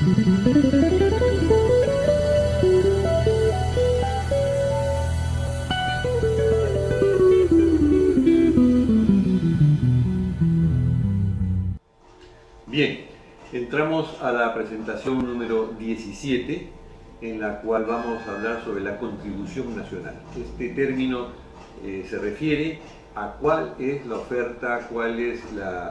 Bien, entramos a la presentación número 17, en la cual vamos a hablar sobre la contribución nacional. Este término se refiere a cuál es la oferta, cuál es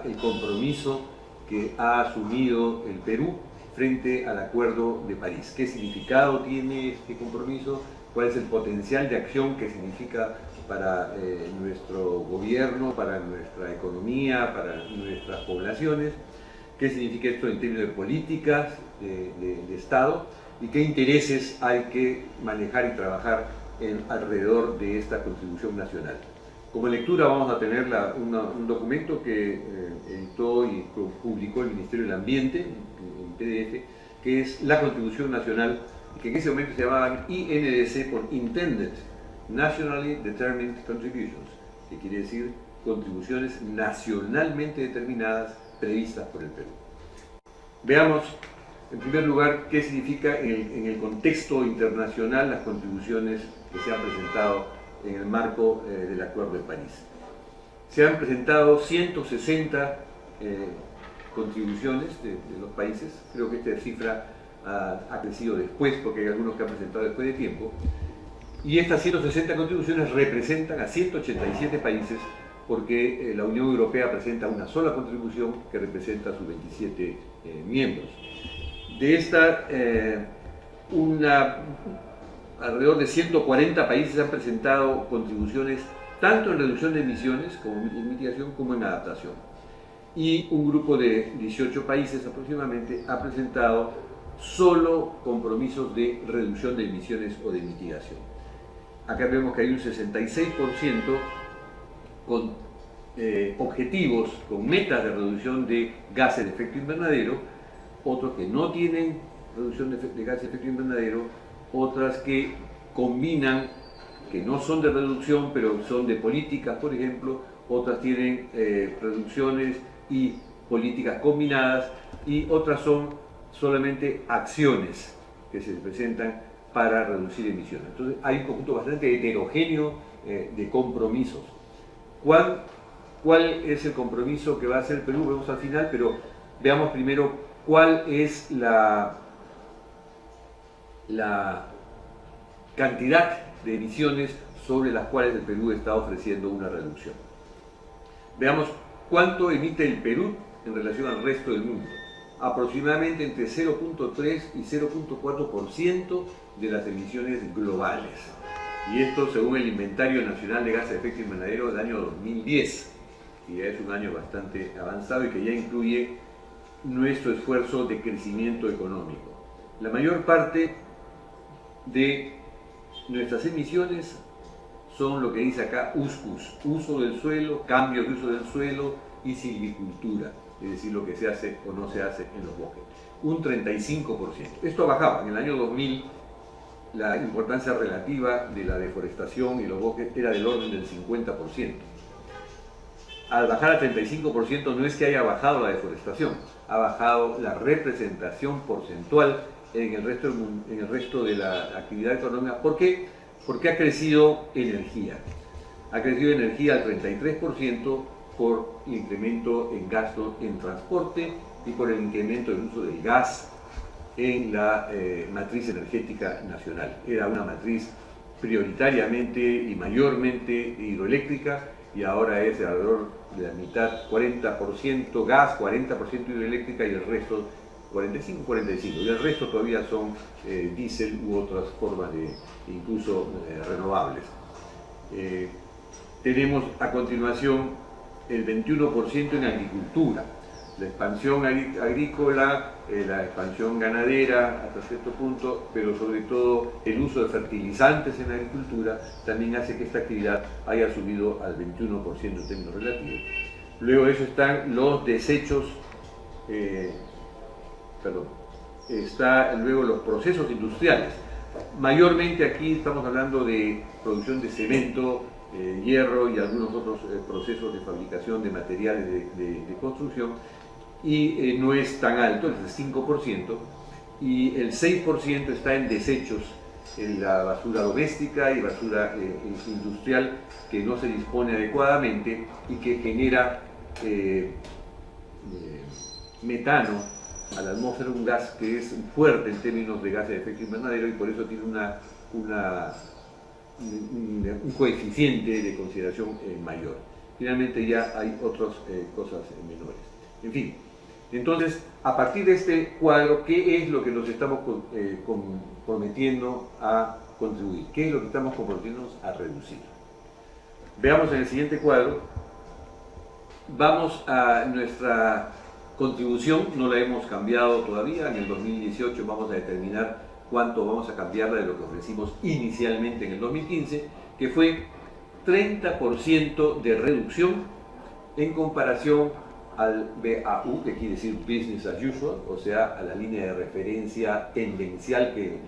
el compromiso que ha asumido el Perú frente al Acuerdo de París. ¿Qué significado tiene este compromiso? ¿Cuál es el potencial de acción que significa para nuestro gobierno, para nuestra economía, para nuestras poblaciones? ¿Qué significa esto en términos de políticas de Estado? ¿Y qué intereses hay que manejar y trabajar alrededor de esta contribución nacional? Como lectura vamos a tener un documento que editó y publicó el Ministerio del Ambiente, en PDF, que es la contribución nacional, que en ese momento se llamaban INDC por Intended Nationally Determined Contributions, que quiere decir contribuciones nacionalmente determinadas previstas por el Perú. Veamos, en primer lugar, qué significa en el contexto internacional las contribuciones que se han presentado en el marco del Acuerdo de París. Se han presentado 160 contribuciones de los países. Creo que esta cifra ha crecido después, porque hay algunos que han presentado después de tiempo. Y estas 160 contribuciones representan a 187 países, porque la Unión Europea presenta una sola contribución que representa a sus 27 miembros. De esta, alrededor de 140 países han presentado contribuciones tanto en reducción de emisiones como en mitigación como en adaptación. Y un grupo de 18 países aproximadamente ha presentado solo compromisos de reducción de emisiones o de mitigación. Acá vemos que hay un 66% con objetivos, con metas de reducción de gases de efecto invernadero, otros que no tienen reducción de gases de efecto invernadero, otras que combinan, que no son de reducción, pero son de políticas, por ejemplo, otras tienen reducciones y políticas combinadas, y otras son solamente acciones que se presentan para reducir emisiones. Entonces hay un conjunto bastante heterogéneo de compromisos. ¿Cuál es el compromiso que va a hacer el Perú? Vemos al final, pero veamos primero cuál es la cantidad de emisiones sobre las cuales el Perú está ofreciendo una reducción. Veamos cuánto emite el Perú en relación al resto del mundo. Aproximadamente entre 0.3 y 0.4% de las emisiones globales. Y esto según el Inventario Nacional de Gases de Efecto Invernadero del año 2010, que ya es un año bastante avanzado y que ya incluye nuestro esfuerzo de crecimiento económico. La mayor parte de nuestras emisiones son lo que dice acá USCUS, uso del suelo, cambio de uso del suelo y silvicultura, es decir, lo que se hace o no se hace en los bosques. Un 35%. Esto bajaba. En el año 2000 la importancia relativa de la deforestación y los bosques era del orden del 50%. Al bajar al 35% no es que haya bajado la deforestación, ha bajado la representación porcentual en el resto de la actividad económica. ¿Por qué? Porque ha crecido energía. Ha crecido energía al 33% por el incremento en gasto en transporte y por el incremento del uso del gas en la matriz energética nacional. Era una matriz prioritariamente y mayormente hidroeléctrica, y ahora es alrededor de la mitad, 40% gas, 40% hidroeléctrica, y el resto 45, y el resto todavía son diésel u otras formas de incluso renovables. Tenemos a continuación el 21% en agricultura, la expansión agrícola, la expansión ganadera hasta cierto punto, pero sobre todo el uso de fertilizantes en la agricultura también hace que esta actividad haya subido al 21% en términos relativos. Luego de eso están los desechos, luego los procesos industriales. Mayormente aquí estamos hablando de producción de cemento, hierro y algunos otros procesos de fabricación de materiales de construcción, y no es tan alto, es del 5%, y el 6% está en desechos, en la basura doméstica y basura industrial que no se dispone adecuadamente y que genera metano a la atmósfera, un gas que es fuerte en términos de gases de efecto invernadero y por eso tiene un coeficiente de consideración mayor. Finalmente ya hay otras cosas menores. En fin, entonces, a partir de este cuadro, ¿qué es lo que nos estamos comprometiendo a contribuir? ¿Qué es lo que estamos comprometiéndonos a reducir? Veamos en el siguiente cuadro. Vamos a nuestra contribución, no la hemos cambiado todavía. En el 2018 vamos a determinar cuánto vamos a cambiarla de lo que ofrecimos inicialmente en el 2015, que fue 30% de reducción en comparación al BAU, que quiere decir Business as Usual, o sea, a la línea de referencia tendencial que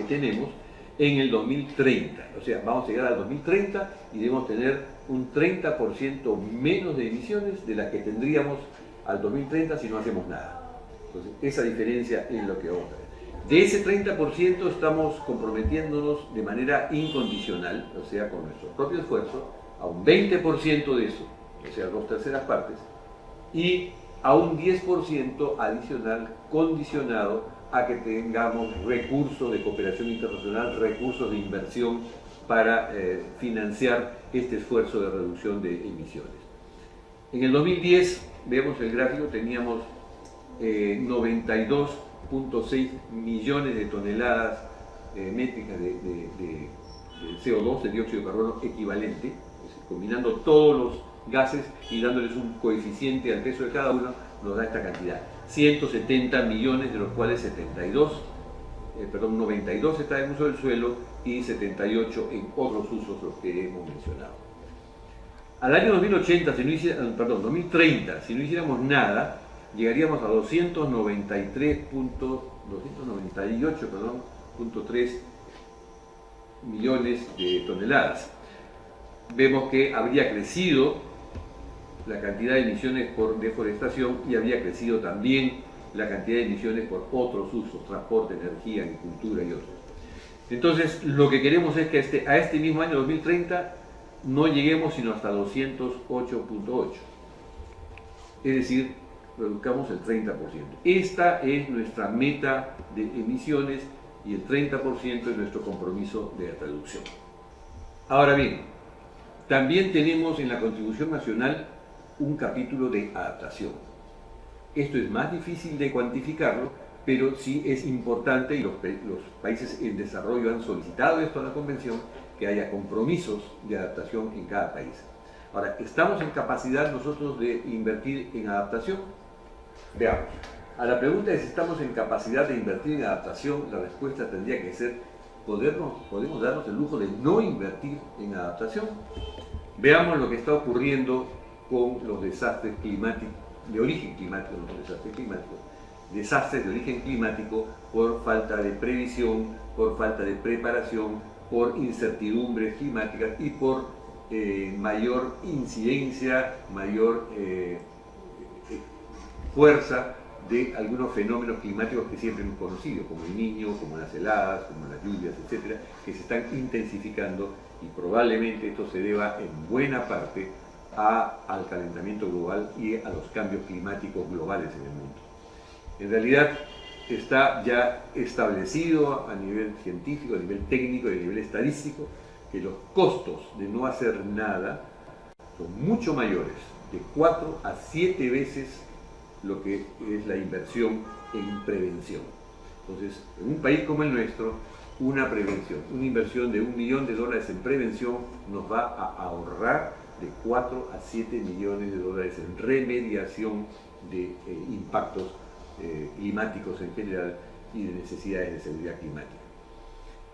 tenemos en el 2030. O sea, vamos a llegar al 2030 y debemos tener un 30% menos de emisiones de las que tendríamos al 2030 si no hacemos nada. Entonces, esa diferencia es lo que vamos a ver. De ese 30% estamos comprometiéndonos de manera incondicional, o sea, con nuestro propio esfuerzo, a un 20% de eso, o sea, 2/3 partes, y a un 10% adicional condicionado a que tengamos recursos de cooperación internacional, recursos de inversión para financiar este esfuerzo de reducción de emisiones. En el 2010, vemos el gráfico, teníamos 92.6 millones de toneladas métricas de CO2, de dióxido de carbono equivalente, es decir, combinando todos los gases y dándoles un coeficiente al peso de cada uno, nos da esta cantidad. 170 millones, de los cuales 92 está en uso del suelo y 78 en otros usos, los que hemos mencionado. Al año 2030, si no hiciéramos nada, llegaríamos a 298.3 millones de toneladas. Vemos que habría crecido la cantidad de emisiones por deforestación y habría crecido también la cantidad de emisiones por otros usos, transporte, energía, agricultura y otros. Entonces, lo que queremos es que a este mismo año 2030 no lleguemos sino hasta 208.8. Es decir, reduzcamos el 30%. Esta es nuestra meta de emisiones y el 30% es nuestro compromiso de reducción. Ahora bien, también tenemos en la contribución nacional un capítulo de adaptación. Esto es más difícil de cuantificarlo, pero sí es importante y los países en desarrollo han solicitado esto a la Convención, que haya compromisos de adaptación en cada país. Ahora, ¿estamos en capacidad nosotros de invertir en adaptación? Veamos. A la pregunta de si estamos en capacidad de invertir en adaptación, la respuesta tendría que ser, ¿podemos darnos el lujo de no invertir en adaptación? Veamos lo que está ocurriendo con los desastres climáticos, de origen climático, no desastres climáticos, desastres de origen climático por falta de previsión, por falta de preparación, por incertidumbres climáticas y por mayor incidencia, mayor fuerza de algunos fenómenos climáticos que siempre hemos conocido, como el Niño, como las heladas, como las lluvias, etcétera, que se están intensificando y probablemente esto se deba en buena parte al calentamiento global y a los cambios climáticos globales en el mundo. En realidad está ya establecido a nivel científico, a nivel técnico y a nivel estadístico que los costos de no hacer nada son mucho mayores, de 4 a 7 veces lo que es la inversión en prevención. Entonces, en un país como el nuestro, una prevención, una inversión de $1 millón en prevención nos va a ahorrar de 4 a 7 millones de dólares en remediación de impactos climáticos en general y de necesidades de seguridad climática.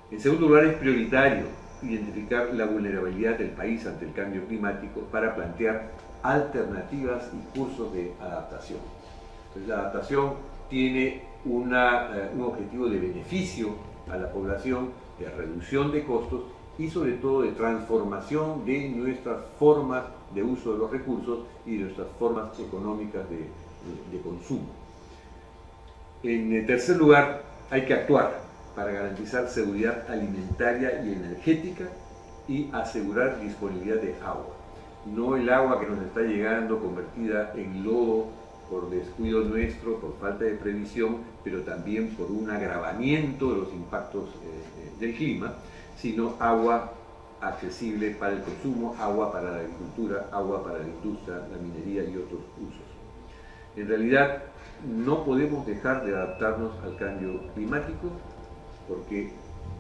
En segundo lugar, es prioritario identificar la vulnerabilidad del país ante el cambio climático para plantear alternativas y cursos de adaptación. Entonces, la adaptación tiene un objetivo de beneficio a la población, de reducción de costos y sobre todo de transformación de nuestras formas de uso de los recursos y de nuestras formas económicas de consumo. En tercer lugar, Hay que actuar para garantizar seguridad alimentaria y energética y asegurar disponibilidad de agua. No el agua que nos está llegando convertida en lodo por descuido nuestro, por falta de previsión, pero también por un agravamiento de los impactos del clima, sino agua accesible para el consumo, agua para la agricultura, agua para la industria, la minería y otros usos. En realidad, no podemos dejar de adaptarnos al cambio climático, porque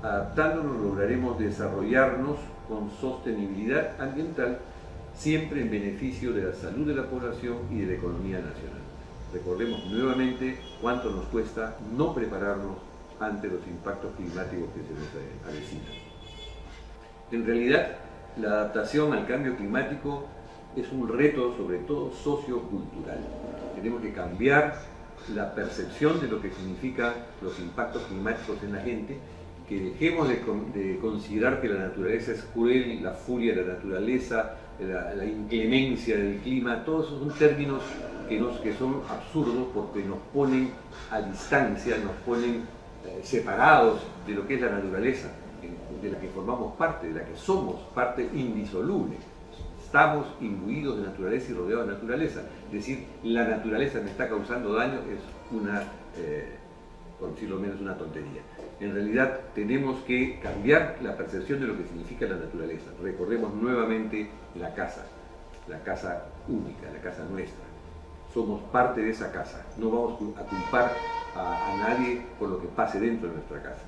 adaptándonos lograremos desarrollarnos con sostenibilidad ambiental, siempre en beneficio de la salud de la población y de la economía nacional. Recordemos nuevamente cuánto nos cuesta no prepararnos ante los impactos climáticos que se nos avecinan. En realidad, la adaptación al cambio climático es un reto sobre todo sociocultural. Tenemos que cambiar la percepción de lo que significan los impactos climáticos en la gente, que dejemos de considerar que la naturaleza es cruel, la furia de la naturaleza, la inclemencia del clima. Todos esos son términos que son absurdos porque nos ponen a distancia, nos ponen separados de lo que es la naturaleza, de la que formamos parte, de la que somos parte indisoluble. Estamos imbuidos de naturaleza y rodeados de naturaleza. Decir la naturaleza me está causando daño es una, por decirlo menos, una tontería. En realidad tenemos que cambiar la percepción de lo que significa la naturaleza. Recordemos nuevamente la casa única, la casa nuestra. Somos parte de esa casa. No vamos a culpar a nadie por lo que pase dentro de nuestra casa.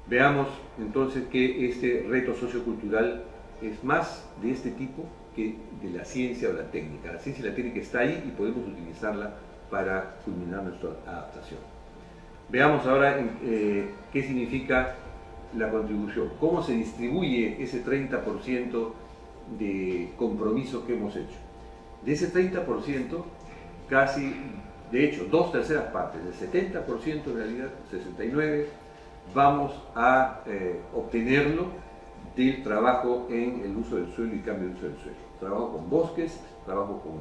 Veamos entonces que este reto sociocultural es más de este tipo que de la ciencia o la técnica. La ciencia y la técnica está ahí y podemos utilizarla para culminar nuestra adaptación. Veamos ahora qué significa la contribución, cómo se distribuye ese 30% de compromisos que hemos hecho. De ese 30%, casi, de hecho, 2/3 partes, del 70% en realidad, 69%, vamos a obtenerlo del trabajo en el uso del suelo y cambio de uso del suelo. Trabajo con bosques, trabajo con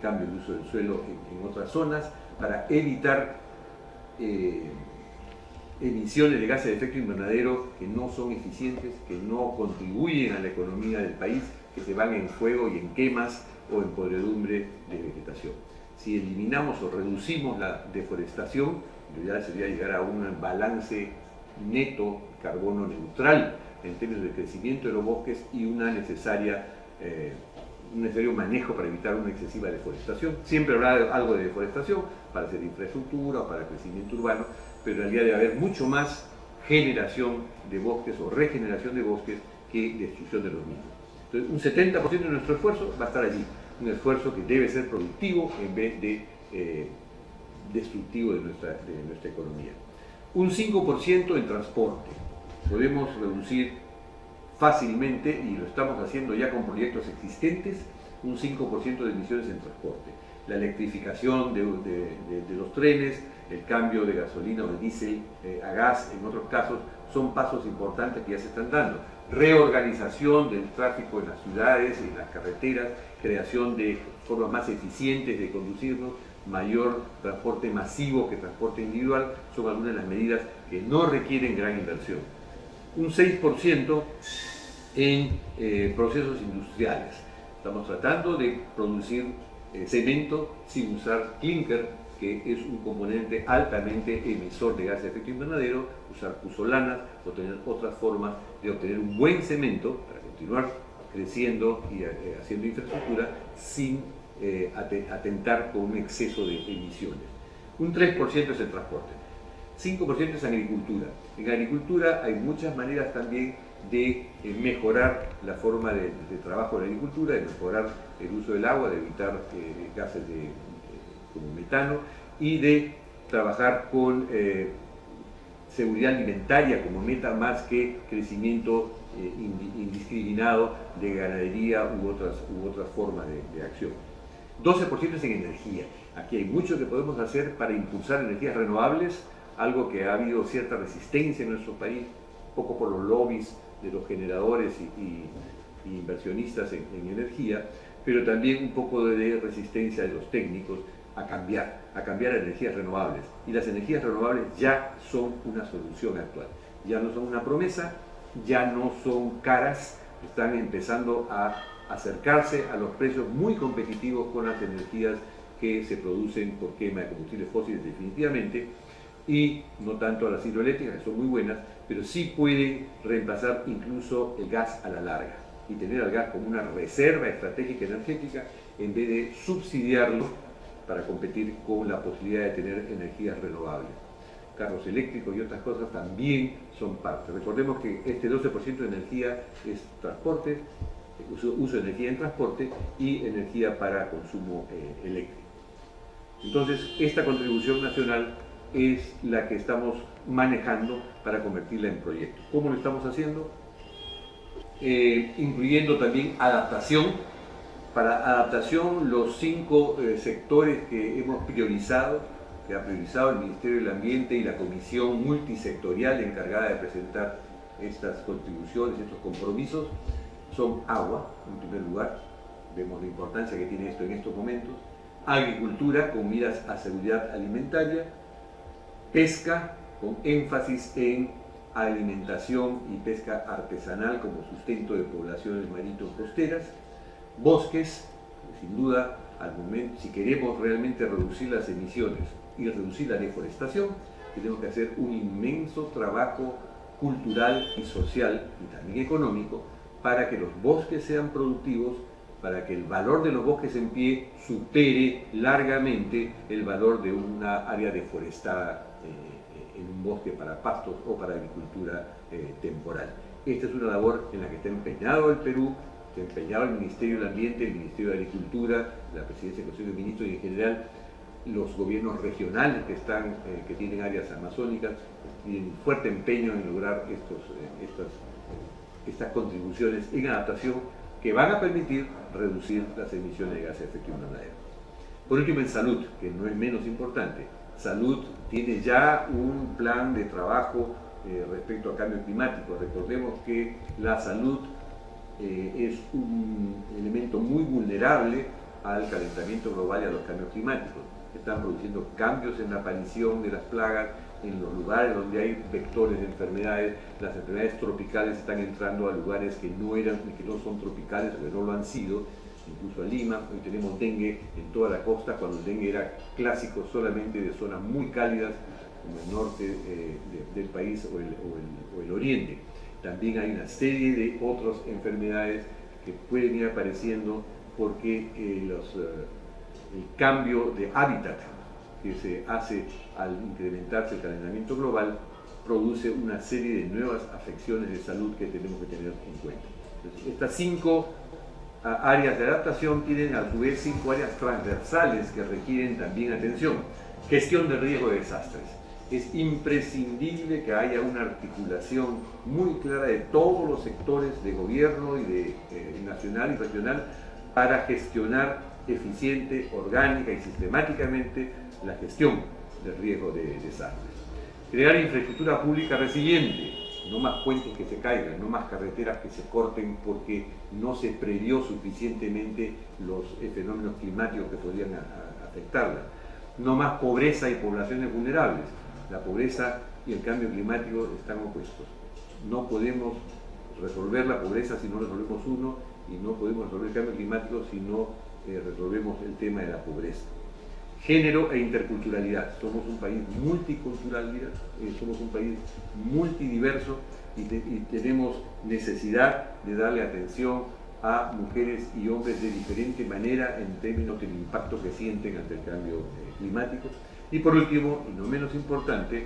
cambio de uso del suelo en otras zonas, para evitar emisiones de gases de efecto invernadero que no son eficientes, que no contribuyen a la economía del país, que se van en fuego y en quemas o en podredumbre de vegetación. Si eliminamos o reducimos la deforestación, lo ideal sería llegar a un balance neto, carbono neutral, en términos de crecimiento de los bosques y un necesario manejo para evitar una excesiva deforestación. Siempre habrá algo de deforestación para hacer infraestructura o para crecimiento urbano, pero en realidad debe haber mucho más generación de bosques o regeneración de bosques que destrucción de los mismos. Entonces, un 70% de nuestro esfuerzo va a estar allí, un esfuerzo que debe ser productivo en vez de destructivo de nuestra economía. Un 5% en transporte. Podemos reducir fácilmente, y lo estamos haciendo ya con proyectos existentes, un 5% de emisiones en transporte. La electrificación de los trenes, el cambio de gasolina o de diésel a gas, en otros casos, son pasos importantes que ya se están dando. Reorganización del tráfico en las ciudades, en las carreteras, creación de formas más eficientes de conducirnos, mayor transporte masivo que transporte individual, son algunas de las medidas que no requieren gran inversión. Un 6% en procesos industriales. Estamos tratando de producir cemento sin usar clinker, que es un componente altamente emisor de gases de efecto invernadero, usar pusolanas o tener otras formas de obtener un buen cemento para continuar creciendo y haciendo infraestructura sin atentar con un exceso de emisiones. Un 3% es el transporte, 5% es agricultura. En agricultura hay muchas maneras también de mejorar la forma de trabajo de la agricultura, de mejorar el uso del agua, de evitar gases como metano y de trabajar con seguridad alimentaria como meta más que crecimiento indiscriminado de ganadería u otras formas de acción. 12% es en energía. Aquí hay mucho que podemos hacer para impulsar energías renovables, algo que ha habido cierta resistencia en nuestro país, poco por los lobbies de los generadores y inversionistas en energía, pero también un poco de resistencia de los técnicos a cambiar a energías renovables. Y las energías renovables ya son una solución actual, ya no son una promesa, ya no son caras, están empezando a acercarse a los precios muy competitivos con las energías que se producen por quema de combustibles fósiles definitivamente, y no tanto a las hidroeléctricas, que son muy buenas, pero sí pueden reemplazar incluso el gas a la larga y tener al gas como una reserva estratégica energética en vez de subsidiarlo para competir con la posibilidad de tener energías renovables. Carros eléctricos y otras cosas también son parte. Recordemos que este 12% de energía es transporte, uso de energía en transporte y energía para consumo eléctrico. Entonces, esta contribución nacional es la que estamos manejando para convertirla en proyecto. ¿Cómo lo estamos haciendo? Incluyendo también adaptación. Para adaptación, los 5 sectores que hemos priorizado, que ha priorizado el Ministerio del Ambiente y la Comisión Multisectorial encargada de presentar estas contribuciones, estos compromisos, son agua, en primer lugar, vemos la importancia que tiene esto en estos momentos, agricultura con miras a seguridad alimentaria, pesca con énfasis en alimentación y pesca artesanal como sustento de poblaciones marítimas costeras, bosques, sin duda, al momento, si queremos realmente reducir las emisiones y reducir la deforestación, tenemos que hacer un inmenso trabajo cultural y social y también económico para que los bosques sean productivos, para que el valor de los bosques en pie supere largamente el valor de una área deforestada en un bosque para pastos o para agricultura temporal. Esta es una labor en la que está empeñado el Perú, está empeñado el Ministerio del Ambiente, el Ministerio de Agricultura, la Presidencia del Consejo de Ministros y en general los gobiernos regionales que tienen áreas amazónicas, tienen un fuerte empeño en lograr estas contribuciones en adaptación que van a permitir reducir las emisiones de gases de efecto invernadero. Por último, en salud, que no es menos importante, salud tiene ya un plan de trabajo respecto al cambio climático. Recordemos que la salud es un elemento muy vulnerable al calentamiento global y a los cambios climáticos. Están produciendo cambios en la aparición de las plagas en los lugares donde hay vectores de enfermedades. Las enfermedades tropicales están entrando a lugares que no son tropicales o que no lo han sido, incluso a Lima. Hoy tenemos dengue en toda la costa, cuando el dengue era clásico solamente de zonas muy cálidas como el norte del país o el oriente. También hay una serie de otras enfermedades que pueden ir apareciendo porque el cambio de hábitat que se hace al incrementarse el calentamiento global produce una serie de nuevas afecciones de salud que tenemos que tener en cuenta. Entonces, estas 5 áreas de adaptación tienen a su vez 5 áreas transversales que requieren también atención. Gestión del riesgo de desastres. Es imprescindible que haya una articulación muy clara de todos los sectores de gobierno y de nacional y regional para gestionar eficiente, orgánica y sistemáticamente la gestión del riesgo de desastres. Crear infraestructura pública resiliente, no más puentes que se caigan, no más carreteras que se corten porque no se previó suficientemente los fenómenos climáticos que podrían afectarla. No más pobreza y poblaciones vulnerables. La pobreza y el cambio climático están opuestos. No podemos resolver la pobreza si no resolvemos uno, y no podemos resolver el cambio climático si no resolvemos el tema de la pobreza. Género e interculturalidad. Somos un país multicultural, somos un país multidiverso y tenemos necesidad de darle atención a mujeres y hombres de diferente manera en términos del impacto que sienten ante el cambio climático. Y por último, y no menos importante,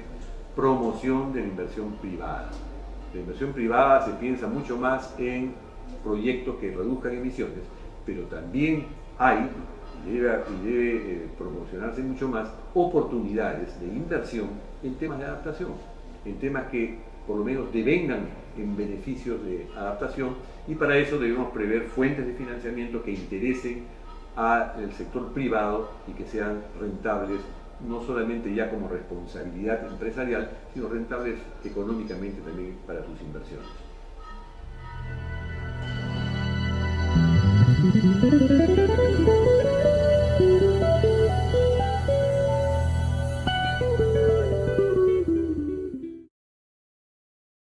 promoción de la inversión privada. La inversión privada se piensa mucho más en proyectos que reduzcan emisiones, pero también hay, y debe promocionarse mucho más, oportunidades de inversión en temas de adaptación, en temas que por lo menos devengan en beneficios de adaptación, y para eso debemos prever fuentes de financiamiento que interesen al sector privado y que sean rentables, no solamente ya como responsabilidad empresarial, sino rentables económicamente también para sus inversiones. Thank you.